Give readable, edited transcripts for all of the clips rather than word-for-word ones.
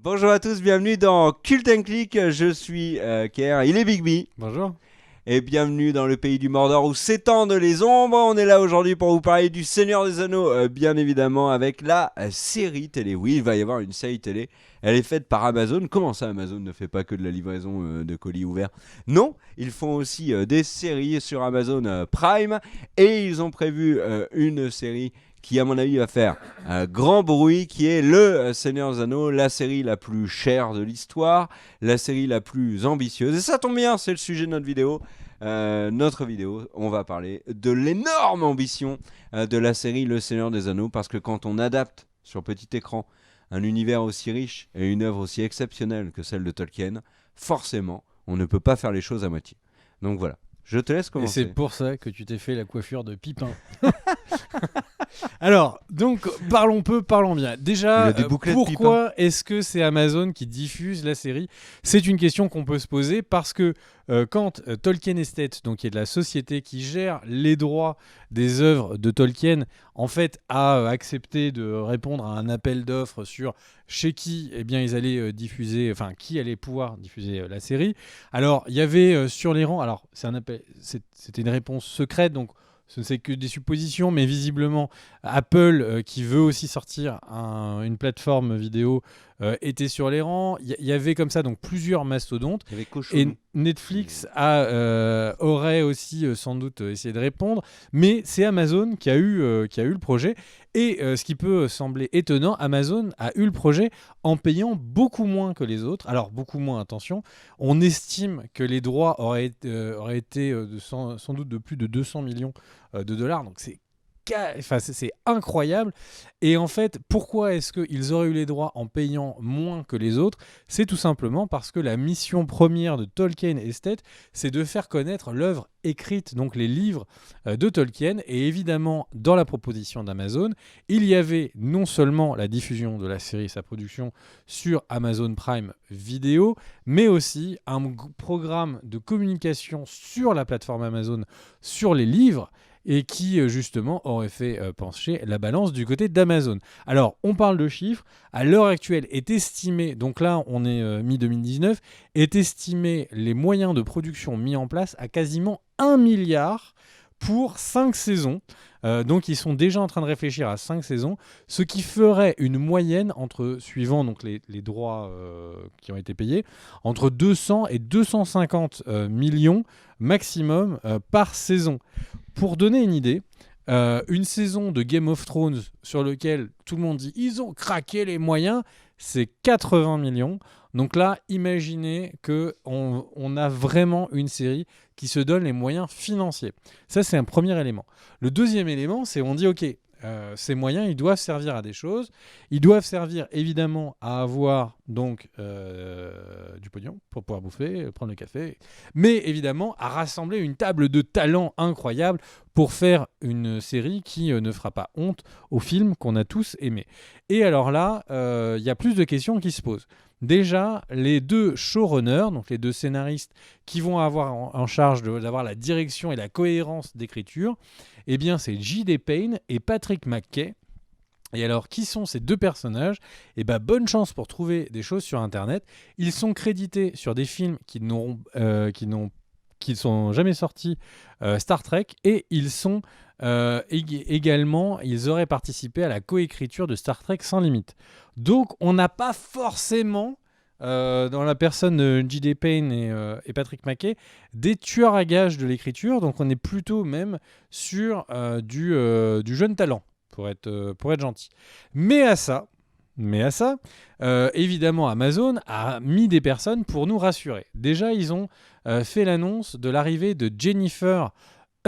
Bonjour à tous, bienvenue dans Cult and Click, je suis Kerr, il est Big B. Bonjour. Et bienvenue dans le pays du Mordor où s'étendent les ombres. On est là aujourd'hui pour vous parler du Seigneur des Anneaux, bien évidemment avec la série télé. Oui, il va y avoir une série télé, elle est faite par Amazon. Comment ça, Amazon ne fait pas que de la livraison de colis ouverts? Non, ils font aussi des séries sur Amazon Prime. Et ils ont prévu une série qui à mon avis va faire grand bruit, qui est le Seigneur des Anneaux, la série la plus chère de l'histoire, la série la plus ambitieuse. Et ça tombe bien, c'est le sujet de notre vidéo. On va parler de l'énorme ambition de la série Le Seigneur des Anneaux, parce que quand on adapte sur petit écran un univers aussi riche et une œuvre aussi exceptionnelle que celle de Tolkien, forcément, on ne peut pas faire les choses à moitié. Donc voilà, je te laisse Et c'est commencer. pour ça que tu t'es fait la coiffure de Pipin. Alors, donc, parlons peu, parlons bien. Il Déjà, a des bouclettes pourquoi est-ce que c'est Amazon qui diffuse la série? C'est une question qu'on peut se poser parce que quand Tolkien Estate, donc qui est de la société qui gère les droits des œuvres de Tolkien, en fait, a accepté de répondre à un appel d'offres sur chez qui, eh bien, ils allaient diffuser, enfin, qui allait pouvoir diffuser la série. Alors, il y avait sur les rangs, alors, c'était une réponse secrète, donc ce ne c'est que des suppositions, mais visiblement, Apple, qui veut aussi sortir une plateforme vidéo, était sur les rangs. Il y avait comme ça donc plusieurs mastodontes. Il y avait Et Cochon. Netflix aurait aussi sans doute essayé de répondre, mais c'est Amazon qui a eu le projet. Et ce qui peut sembler étonnant, Amazon a eu le projet en payant beaucoup moins que les autres. Alors beaucoup moins, attention. On estime que les droits auraient été sans doute de plus de 200 millions de dollars. Donc c'est incroyable. Et en fait, pourquoi est-ce qu'ils auraient eu les droits en payant moins que les autres? C'est tout simplement parce que la mission première de Tolkien Estate, c'est de faire connaître l'œuvre écrite, donc les livres de Tolkien. Et évidemment, dans la proposition d'Amazon, il y avait non seulement la diffusion de la série et sa production sur Amazon Prime Video, mais aussi un programme de communication sur la plateforme Amazon sur les livres, et qui justement aurait fait pencher la balance du côté d'Amazon. Alors, on parle de chiffres. À l'heure actuelle, est estimé, donc là on est mi-2019, est estimé les moyens de production mis en place à quasiment 1 milliard pour 5 saisons. Donc ils sont déjà en train de réfléchir à 5 saisons, ce qui ferait une moyenne suivant donc les droits qui ont été payés, entre 200 et 250 millions maximum par saison. Pour donner une idée, une saison de Game of Thrones sur lequel tout le monde dit ils ont craqué les moyens, c'est 80 millions. Donc là, imaginez qu'on a vraiment une série qui se donne les moyens financiers. Ça, c'est un premier élément. Le deuxième élément, c'est on dit ok, ces moyens, ils doivent servir à des choses. Ils doivent servir évidemment à avoir donc du pognon pour pouvoir bouffer, prendre le café, mais évidemment à rassembler une table de talents incroyable pour faire une série qui ne fera pas honte aux films qu'on a tous aimés. Et alors là, il y a plus de questions qui se posent. Déjà, les deux showrunners, donc les deux scénaristes qui vont avoir en charge d'avoir la direction et la cohérence d'écriture, eh bien c'est J.D. Payne et Patrick McKay. Et alors, qui sont ces deux personnages? Eh bien, bonne chance pour trouver des choses sur Internet. Ils sont crédités sur des films qui sont jamais sortis, Star Trek, et ils sont également, ils auraient participé à la coécriture de Star Trek Sans Limite. Donc, on n'a pas forcément, dans la personne de J.D. Payne et Patrick McKay, des tueurs à gages de l'écriture. Donc, on est plutôt même sur du jeune talent, pour être gentil. Mais à ça, évidemment, Amazon a mis des personnes pour nous rassurer. Déjà, ils ont fait l'annonce de l'arrivée de Jennifer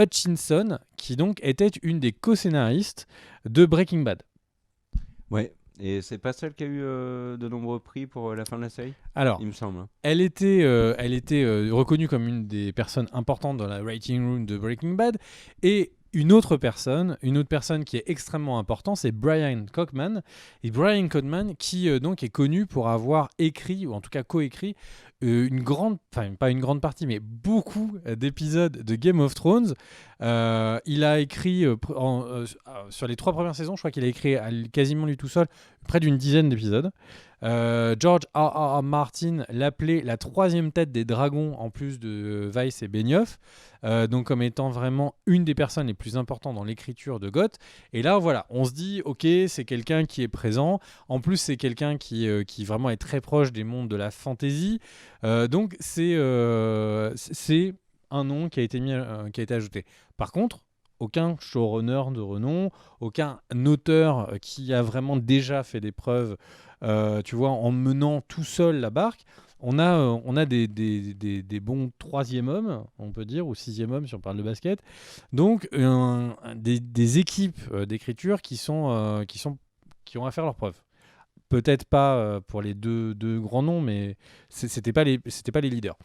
Hutchinson, qui donc était une des co-scénaristes de Breaking Bad. Ouais, et c'est pas celle qui a eu de nombreux prix pour la fin de la série, Alors, il me semble. elle était reconnue comme une des personnes importantes dans la writing room de Breaking Bad, et une autre personne qui est extrêmement importante, c'est Brian Cockman. Et Brian Cockman qui donc est connu pour avoir écrit, ou en tout cas coécrit, une grande, enfin pas une grande partie, mais beaucoup d'épisodes de Game of Thrones. Il a écrit, sur les 3 premières saisons, je crois qu'il a écrit quasiment lui tout seul, près d'une dizaine d'épisodes. George R.R. Martin l'appelait la 3e tête des dragons, en plus de Weiss et Benioff, donc comme étant vraiment une des personnes les plus importantes dans l'écriture de GOT. Et là, voilà, on se dit, ok, c'est quelqu'un qui est présent. En plus, c'est quelqu'un qui vraiment est très proche des mondes de la fantasy. Donc, c'est un nom qui a été ajouté. Par contre, aucun showrunner de renom, aucun auteur qui a vraiment déjà fait des preuves, tu vois, en menant tout seul la barque. On a des bons 3e hommes, on peut dire, ou 6e hommes si on parle de basket. Donc, des équipes d'écriture qui ont à faire leurs preuves. Peut-être pas pour les deux grands noms, mais c'était pas les leaders.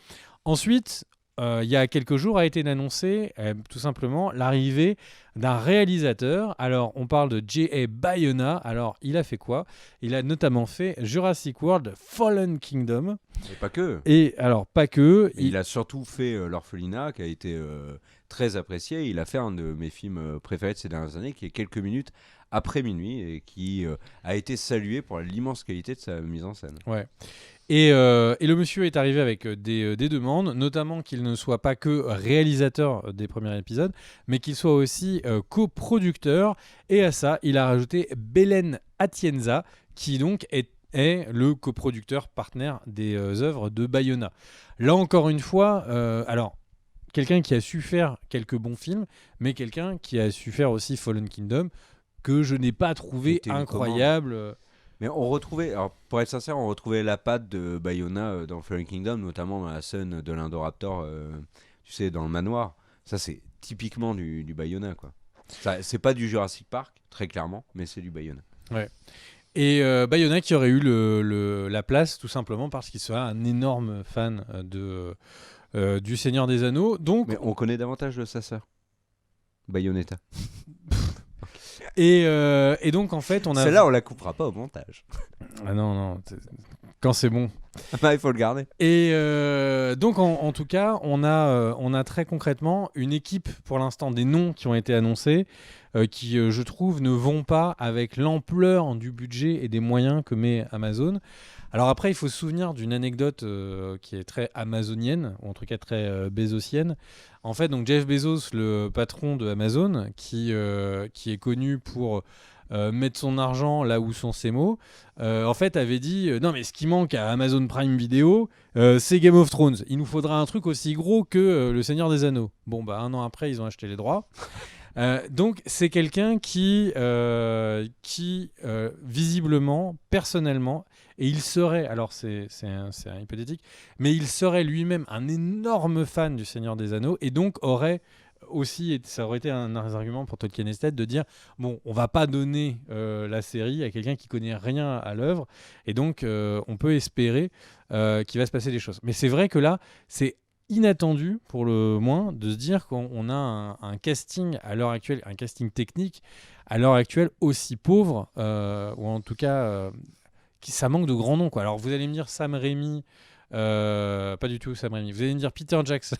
Ensuite, il y a quelques jours a été annoncé tout simplement l'arrivée d'un réalisateur. Alors, on parle de J.A. Bayona. Alors, il a fait quoi ? Il a notamment fait Jurassic World Fallen Kingdom. Et pas que. Et alors, pas que. Il a surtout fait L'Orphelinat, qui a été très apprécié. Il a fait un de mes films préférés de ces dernières années, qui est Quelques minutes après minuit, et qui a été salué pour l'immense qualité de sa mise en scène. Ouais. Et le monsieur est arrivé avec des demandes, notamment qu'il ne soit pas que réalisateur des premiers épisodes, mais qu'il soit aussi coproducteur. Et à ça, il a rajouté Belen Atienza, qui donc est le coproducteur partenaire des œuvres de Bayona. Là encore une fois, alors quelqu'un qui a su faire quelques bons films, mais quelqu'un qui a su faire aussi Fallen Kingdom, que je n'ai pas trouvé incroyable. Mais on retrouvait, alors pour être sincère, on retrouvait la patte de Bayona dans Fallen Kingdom, notamment dans la scène de l'Indoraptor, tu sais, dans le manoir. Ça, c'est typiquement du Bayona, quoi. Ça, c'est pas du Jurassic Park, très clairement, mais c'est du Bayona. Ouais. Et Bayona qui aurait eu la place, tout simplement parce qu'il serait un énorme fan du Seigneur des Anneaux. Donc, mais on connaît davantage de sa sœur, Bayonetta. Et donc, en fait, on a... Celle-là, on la coupera pas au montage. Ah non. Quand c'est bon. Il faut le garder. Et donc, en tout cas, on a très concrètement une équipe, pour l'instant, des noms qui ont été annoncés, qui, je trouve, ne vont pas avec l'ampleur du budget et des moyens que met Amazon. Alors après, il faut se souvenir d'une anecdote qui est très amazonienne, ou en tout cas très bezosienne. En fait, donc Jeff Bezos, le patron de Amazon, qui est connu pour mettre son argent là où sont ses mots, en fait avait dit non mais ce qui manque à Amazon Prime Video, c'est Game of Thrones. Il nous faudra un truc aussi gros que Le Seigneur des Anneaux. Bon, bah 1 an après, ils ont acheté les droits. Donc c'est quelqu'un qui visiblement, personnellement, et il serait, alors c'est un hypothétique, mais il serait lui-même un énorme fan du Seigneur des Anneaux, et donc aurait aussi, et ça aurait été un argument pour Tolkien Estate de dire bon, on va pas donner la série à quelqu'un qui connaît rien à l'œuvre, et donc on peut espérer qu'il va se passer des choses. Mais c'est vrai que là, c'est inattendu pour le moins de se dire qu'on a un casting à l'heure actuelle, un casting technique à l'heure actuelle aussi pauvre, ou en tout cas ça manque de grands noms, quoi. Alors vous allez me dire Sam Raimi, pas du tout Sam Raimi, vous allez me dire Peter Jackson.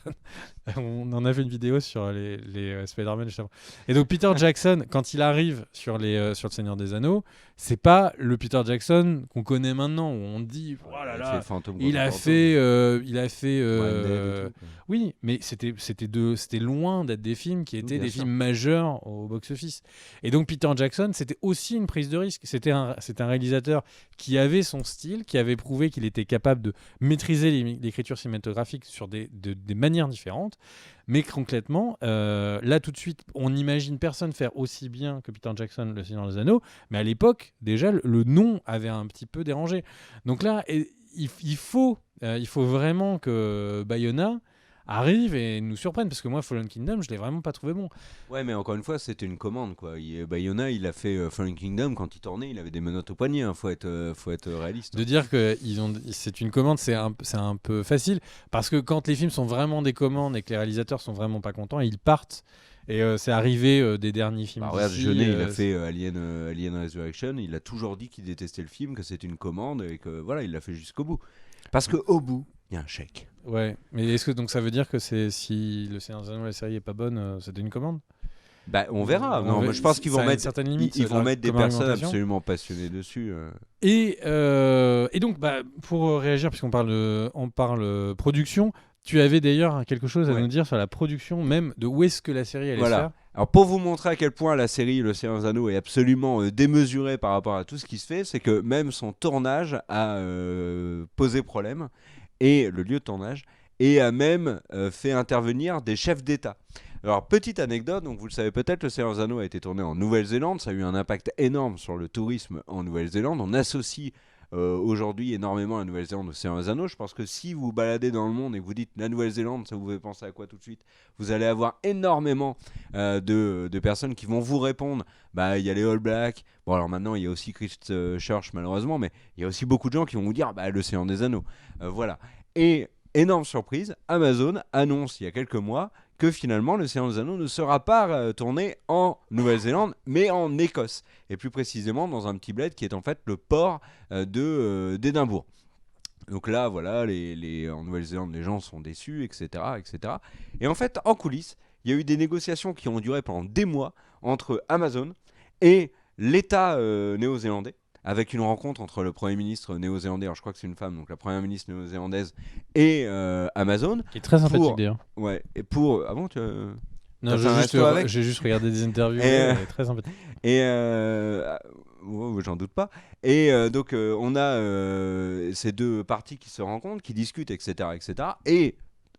On en a fait une vidéo sur les Spider-Man justement. Et donc Peter Jackson, quand il arrive sur le Seigneur des Anneaux, c'est pas le Peter Jackson qu'on connaît maintenant, où on dit oh là là, il a fait oui, mais c'était loin d'être des films qui étaient des films majeurs au box-office. Et donc Peter Jackson, c'était aussi une prise de risque. C'était un réalisateur qui avait son style, qui avait prouvé qu'il était capable de maîtriser l'écriture cinématographique sur des manières différentes. Mais concrètement, là tout de suite, on n'imagine personne faire aussi bien que Peter Jackson, Le Seigneur des Anneaux. Mais à l'époque, déjà, le nom avait un petit peu dérangé. Donc là, il faut vraiment que Bayona arrive et nous surprenne, parce que moi Fallen Kingdom je l'ai vraiment pas trouvé bon. Ouais, mais encore une fois c'était une commande, quoi. Bayona, il a fait Fallen Kingdom, quand il tournait il avait des menottes au poignet, hein. Faut être réaliste. De dire que c'est une commande, c'est un peu facile, parce que quand les films sont vraiment des commandes et que les réalisateurs sont vraiment pas contents, ils partent Et c'est arrivé des derniers films. Bah, regarde, d'ici, Jeunet, il a fait Alien Resurrection, il a toujours dit qu'il détestait le film, que c'était une commande et que voilà, il l'a fait jusqu'au bout. Parce qu'au bout, il y a un chèque. Ouais, mais est-ce que donc ça veut dire que si le Seigneur des Anneaux, la série est pas bonne, c'était une commande? Bah, on verra. On Non, verra. mais je pense qu'ils vont Ça a une mettre, certaine limite, ils vont mettre des comme personnes argumentation. absolument passionnées dessus. Et donc, pour réagir, puisqu'on on parle production, tu avais d'ailleurs quelque chose à Ouais. nous dire sur la production même de où est-ce que la série allait se Voilà. faire. Alors pour vous montrer à quel point la série Le Seigneur des Anneaux est absolument démesurée par rapport à tout ce qui se fait, c'est que même son tournage a posé problème, et le lieu de tournage, et a même fait intervenir des chefs d'État. Alors petite anecdote, donc vous le savez peut-être, Le Seigneur des Anneaux a été tourné en Nouvelle-Zélande, ça a eu un impact énorme sur le tourisme en Nouvelle-Zélande, on associe aujourd'hui énormément la Nouvelle-Zélande au Seigneur des Anneaux. Je pense que si vous baladez dans le monde et que vous dites la Nouvelle-Zélande, ça vous fait penser à quoi tout de suite? Vous allez avoir énormément de personnes qui vont vous répondre. Bah, il y a les All Blacks. Bon, alors maintenant, il y a aussi Christchurch, malheureusement, mais il y a aussi beaucoup de gens qui vont vous dire bah, le Seigneur des Anneaux. Voilà. Et énorme surprise, Amazon annonce il y a quelques mois que finalement le Seigneur des Anneaux ne sera pas tourné en Nouvelle-Zélande, mais en Écosse, et plus précisément dans un petit bled qui est en fait le port d'Édimbourg. Donc là, voilà, en Nouvelle-Zélande, les gens sont déçus, etc., etc. Et en fait, en coulisses, il y a eu des négociations qui ont duré pendant des mois entre Amazon et l'État néo-zélandais, avec une rencontre entre le Premier ministre néo-zélandais, alors je crois que c'est une femme, donc la Première ministre néo-zélandaise, et Amazon. Qui est très sympathique d'ailleurs. Ouais, et pour... Ah bon, Non, t'as fait un resto avec j'ai juste regardé des interviews. Et, Elle est très sympathique. Et j'en doute pas. Et donc on a ces deux parties qui se rencontrent, qui discutent, etc., etc. Et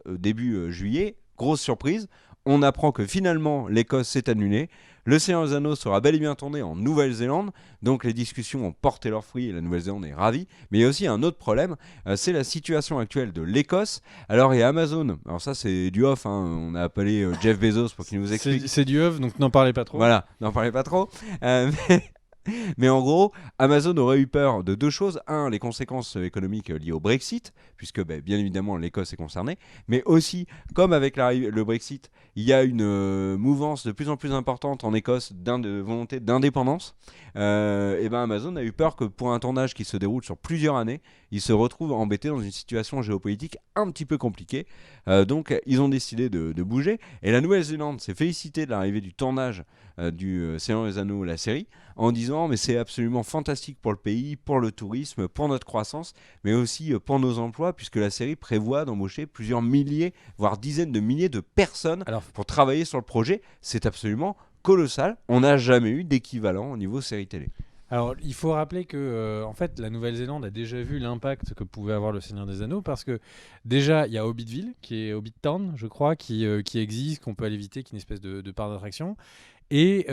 début juillet, grosse surprise, on apprend que finalement l'Écosse s'est annulée. Le Seigneur des Anneaux sera bel et bien tourné en Nouvelle-Zélande, donc les discussions ont porté leurs fruits et la Nouvelle-Zélande est ravie. Mais il y a aussi un autre problème, c'est la situation actuelle de l'Écosse. Alors il y a Amazon, alors ça c'est du off, hein. On a appelé Jeff Bezos pour qu'il nous explique. C'est du œuf, donc n'en parlez pas trop. Voilà, n'en parlez pas trop. Mais en gros, Amazon aurait eu peur de deux choses. Un, les conséquences économiques liées au Brexit, puisque bien évidemment l'Écosse est concernée. Mais aussi, comme avec le Brexit, il y a une mouvance de plus en plus importante en Écosse de volonté d'indépendance. Et ben Amazon a eu peur que pour un tournage qui se déroule sur plusieurs années, il se retrouve embêté dans une situation géopolitique un petit peu compliquée. Donc ils ont décidé de bouger. Et la Nouvelle-Zélande s'est félicitée de l'arrivée du tournage du Seigneur des Anneaux, la série, en disant mais c'est absolument fantastique pour le pays, pour le tourisme, pour notre croissance, mais aussi pour nos emplois, puisque la série prévoit d'embaucher plusieurs milliers, voire dizaines de milliers de personnes pour travailler sur le projet. C'est absolument colossal. On n'a jamais eu d'équivalent au niveau série télé. Alors, il faut rappeler que en fait, la Nouvelle-Zélande a déjà vu l'impact que pouvait avoir le Seigneur des Anneaux, parce que déjà, il y a Hobbitville, qui est Hobbit Town, je crois, qui existe, qu'on peut aller visiter, qui est une espèce de parc d'attraction. Et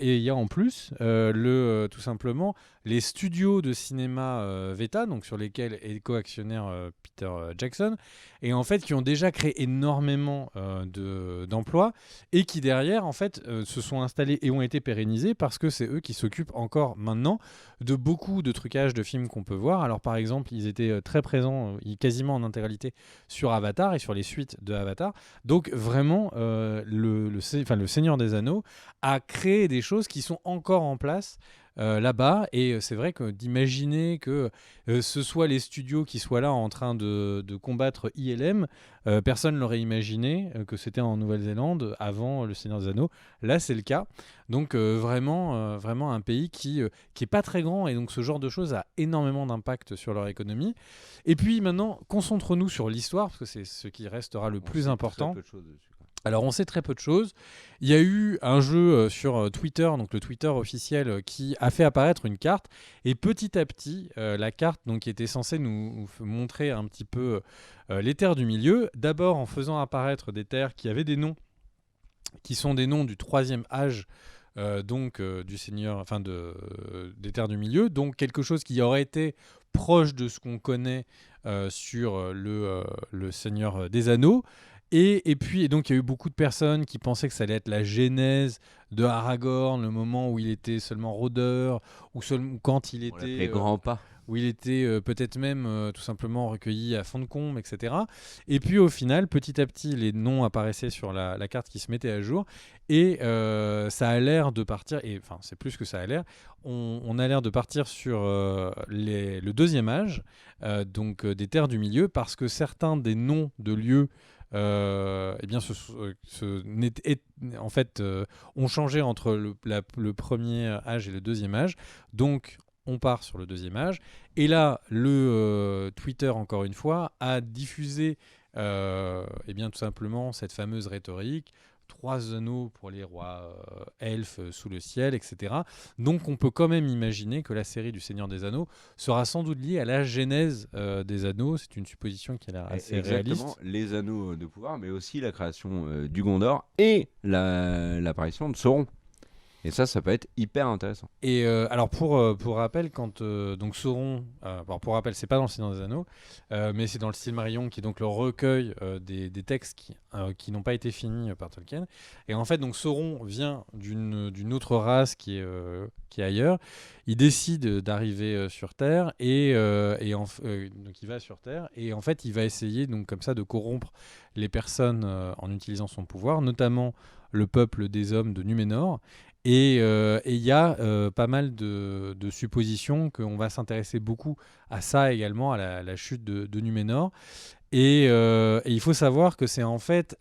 il y a en plus tout simplement les studios de cinéma Veta, donc sur lesquels est co-actionnaire Peter Jackson, et en fait qui ont déjà créé énormément d'emplois, et qui derrière en fait se sont installés et ont été pérennisés parce que c'est eux qui s'occupent encore maintenant de beaucoup de trucages de films qu'on peut voir. Alors par exemple, ils étaient très présents, quasiment en intégralité, sur Avatar et sur les suites de Avatar. Donc vraiment, le Seigneur des Anneaux a créé des choses qui sont encore en place là-bas, et c'est vrai que d'imaginer que ce soit les studios qui soient là en train de combattre ILM, personne l'aurait imaginé que c'était en Nouvelle-Zélande avant le Seigneur des Anneaux. Là c'est le cas, donc vraiment un pays qui est pas très grand, et donc ce genre de choses a énormément d'impact sur leur économie. Et puis maintenant, concentrons-nous sur l'histoire, parce que c'est ce qui restera le plus important. Très peu de choses dessus. Alors on sait très peu de choses. Il y a eu un jeu sur Twitter, donc le Twitter officiel, qui a fait apparaître une carte, et petit à petit, la carte donc, qui était censée nous montrer un petit peu les terres du milieu, d'abord en faisant apparaître des terres qui avaient des noms, qui sont des noms du troisième âge, du Seigneur, enfin des terres du milieu, donc quelque chose qui aurait été proche de ce qu'on connaît sur le Seigneur des Anneaux. Et puis donc il y a eu beaucoup de personnes qui pensaient que ça allait être la genèse de Aragorn, le moment où il était seulement rôdeur, ou quand il était Les grands pas. où il était peut-être même tout simplement recueilli à fond de comble, etc. Et puis au final, petit à petit, les noms apparaissaient sur la carte qui se mettait à jour, et ça a l'air de partir, et enfin c'est plus que ça a l'air, on a l'air de partir sur le deuxième âge, donc des terres du milieu, parce que certains des noms de lieux eh bien, en fait, ont changé entre le premier âge et le deuxième âge. Donc, on part sur le deuxième âge. Et là, le Twitter, encore une fois, a diffusé eh bien, tout simplement cette fameuse rhétorique. 3 anneaux pour les rois elfes sous le ciel, etc. Donc on peut quand même imaginer que la série du Seigneur des Anneaux sera sans doute liée à la genèse des anneaux. C'est une supposition qui a l'air assez réaliste. Exactement, les anneaux de pouvoir, mais aussi la création du Gondor et l'apparition de Sauron. Et ça peut être hyper intéressant. Et alors pour rappel, quand donc Sauron, alors pour rappel, c'est pas dans le Seigneur des Anneaux, mais c'est dans le Silmarillion, qui est donc le recueil des textes qui n'ont pas été finis par Tolkien. Et en fait, donc Sauron vient d'une autre race qui est ailleurs. Il décide d'arriver sur Terre donc il va sur Terre, et en fait il va essayer donc comme ça de corrompre les personnes en utilisant son pouvoir, notamment le peuple des hommes de Numénor. Et il y a pas mal de suppositions qu'on va s'intéresser beaucoup à ça également, à la chute de Numénor. Et il faut savoir que c'est en fait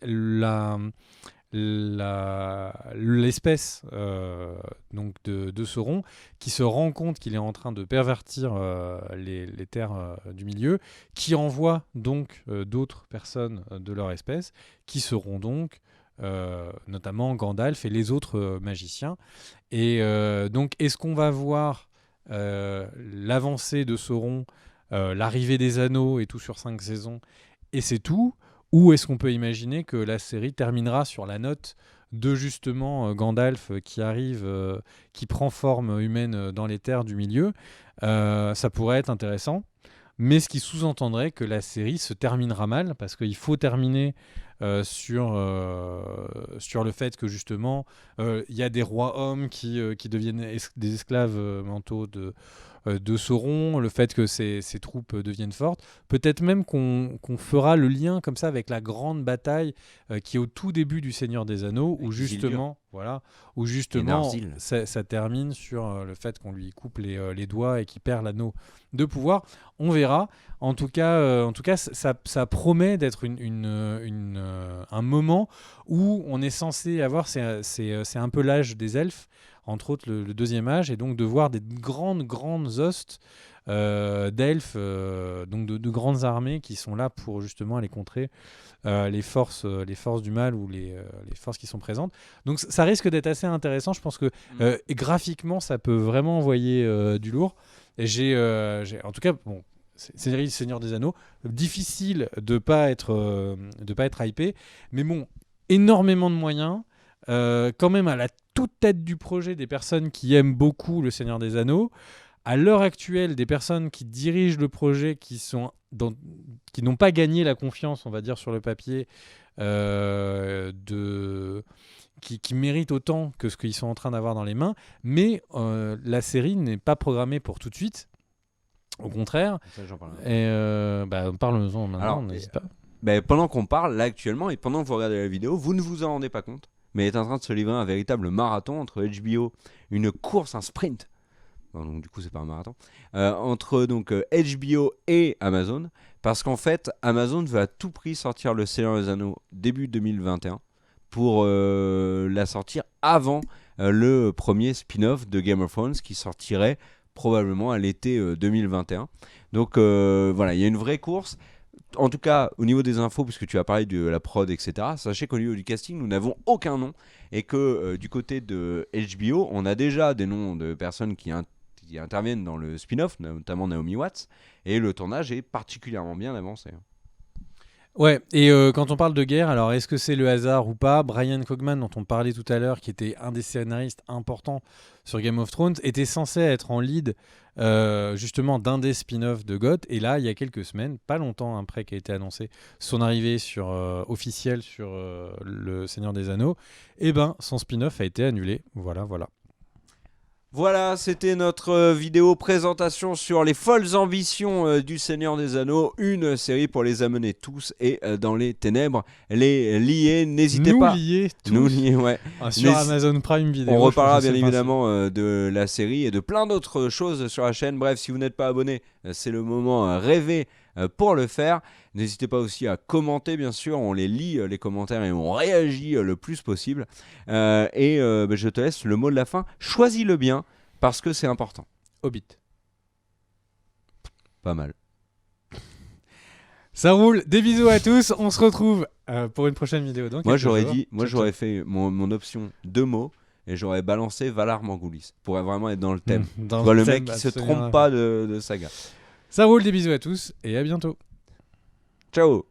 l'espèce donc de Sauron qui se rend compte qu'il est en train de pervertir les terres du milieu, qui envoie donc d'autres personnes de leur espèce, qui seront donc notamment Gandalf et les autres magiciens. Et donc, est-ce qu'on va voir l'avancée de Sauron, l'arrivée des anneaux et tout sur 5 saisons, et c'est tout? Ou est-ce qu'on peut imaginer que la série terminera sur la note de justement Gandalf qui arrive, qui prend forme humaine dans les terres du milieu? Ça pourrait être intéressant, mais ce qui sous-entendrait que la série se terminera mal, parce qu'il faut terminer sur le fait que justement il y a des rois hommes qui deviennent des esclaves mentaux de Sauron, le fait que ces troupes deviennent fortes. Peut-être même qu'on fera le lien comme ça avec la grande bataille qui est au tout début du Seigneur des Anneaux, où justement, ça termine sur le fait qu'on lui coupe les doigts et qu'il perd l'anneau de pouvoir. On verra. En tout cas, ça promet d'être un moment où on est censé avoir, c'est un peu l'âge des elfes, entre autres le deuxième âge, et donc de voir des grandes hostes d'elfes, donc de grandes armées qui sont là pour justement aller contrer les forces du mal, ou les forces qui sont présentes. Donc ça risque d'être assez intéressant. Je pense que graphiquement, ça peut vraiment envoyer du lourd. Et en tout cas, bon, série Seigneur des Anneaux, difficile de pas être hypé, mais bon, énormément de moyens, quand même à la toute tête du projet des personnes qui aiment beaucoup le Seigneur des Anneaux. À l'heure actuelle, des personnes qui dirigent le projet, qui n'ont pas gagné la confiance, on va dire, sur le papier, qui méritent autant que ce qu'ils sont en train d'avoir dans les mains. Mais la série n'est pas programmée pour tout de suite. Au contraire. Ça, j'en parle. Et parlons-en maintenant. Alors, n'hésite pas. Pendant qu'on parle là actuellement, et pendant que vous regardez la vidéo, vous ne vous en rendez pas compte, mais il est en train de se livrer un véritable marathon entre HBO, une course, un sprint. Bon, donc du coup c'est pas un marathon, entre donc HBO et Amazon, parce qu'en fait Amazon veut à tout prix sortir le Seigneur des Anneaux début 2021 pour la sortir avant le premier spin-off de Game of Thrones qui sortirait probablement à l'été 2021. Donc voilà, il y a une vraie course. En tout cas, au niveau des infos, puisque tu as parlé de la prod, etc., sachez qu'au niveau du casting, nous n'avons aucun nom, et que du côté de HBO, on a déjà des noms de personnes qui interviennent dans le spin-off, notamment Naomi Watts, et le tournage est particulièrement bien avancé. Ouais, et quand on parle de guerre, alors est-ce que c'est le hasard ou pas? Brian Cogman, dont on parlait tout à l'heure, qui était un des scénaristes importants sur Game of Thrones, était censé être en lead justement d'un des spin-offs de GOT, et là, il y a quelques semaines, pas longtemps après qu'a été annoncé son arrivée officielle sur le Seigneur des Anneaux, et ben son spin-off a été annulé. Voilà. Voilà, c'était notre vidéo présentation sur les folles ambitions du Seigneur des Anneaux, une série pour les amener tous et dans les ténèbres, les lier. N'hésitez Nous pas. lier tous Nous lier, ouais. sur Amazon Prime Video. On je reparlera pense que bien c'est le évidemment de la série et de plein d'autres choses sur la chaîne. Bref, si vous n'êtes pas abonné, c'est le moment rêvé pour le faire. N'hésitez pas aussi à commenter, bien sûr. On les lit, les commentaires, et on réagit le plus possible. Je te laisse le mot de la fin. Choisis-le bien parce que c'est important. Hobbit. Pas mal. Ça roule. Des bisous à tous. On se retrouve pour une prochaine vidéo. Moi, j'aurais fait mon option 2 mots. Et j'aurais balancé Valar Morghulis pour vraiment être dans le thème. Tu vois, le mec qui se trompe pas de saga. Ça roule, des bisous à tous et à bientôt. Ciao.